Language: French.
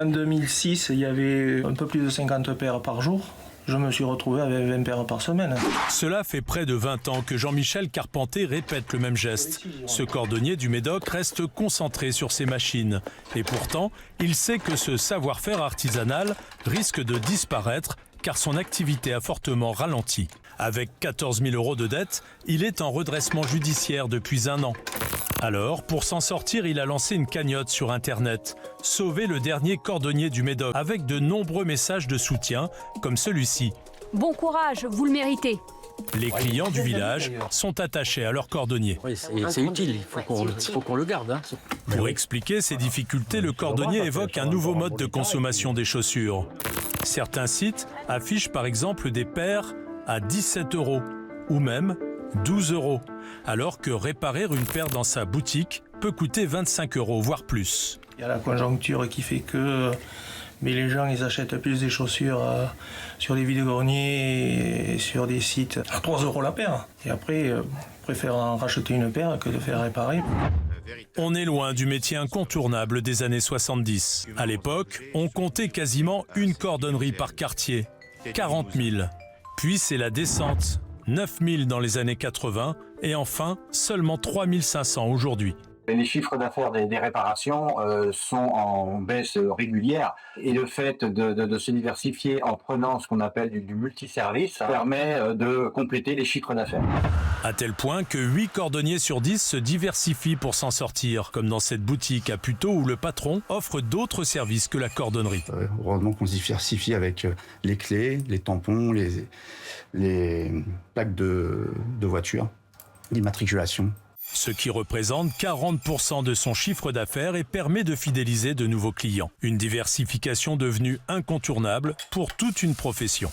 En 2006, il y avait un peu plus de 50 paires par jour. Je me suis retrouvé avec 20 paires par semaine. Cela fait près de 20 ans que Jean-Michel Carpenter répète le même geste. Ce cordonnier du Médoc reste concentré sur ses machines. Et pourtant, il sait que ce savoir-faire artisanal risque de disparaître car son activité a fortement ralenti. Avec 14 000 € de dette, il est en redressement judiciaire depuis 1 an. Alors, pour s'en sortir, il a lancé une cagnotte sur Internet. Sauver le dernier cordonnier du Médoc, avec de nombreux messages de soutien, comme celui-ci. Bon courage, vous le méritez. Les clients du village sont attachés à leur cordonnier. Oui, c'est utile, il faut qu'on le garde. Pour expliquer ces difficultés, le cordonnier évoque un nouveau mode de consommation des chaussures. Certains sites affichent par exemple des paires à 17 € ou même 12 €, alors que réparer une paire dans sa boutique peut coûter 25 €, voire plus. Il y a la conjoncture qui fait que mais les gens ils achètent plus des chaussures sur des vide-greniers et sur des sites à 3 € la paire. Et après, préfèrent en racheter une paire que de faire réparer. On est loin du métier incontournable des années 70. À l'époque, on comptait quasiment une cordonnerie par quartier, 40 000. Puis c'est la descente, 9 000 dans les années 80 et enfin seulement 3 500 aujourd'hui. Les chiffres d'affaires des réparations sont en baisse régulière et le fait de se diversifier en prenant ce qu'on appelle du multiservice permet de compléter les chiffres d'affaires. À tel point que 8 cordonniers sur 10 se diversifient pour s'en sortir, comme dans cette boutique à Puteaux où le patron offre d'autres services que la cordonnerie. Heureusement qu'on se diversifie avec les clés, les tampons, les plaques de voiture, l'immatriculation. Ce qui représente 40% de son chiffre d'affaires et permet de fidéliser de nouveaux clients. Une diversification devenue incontournable pour toute une profession.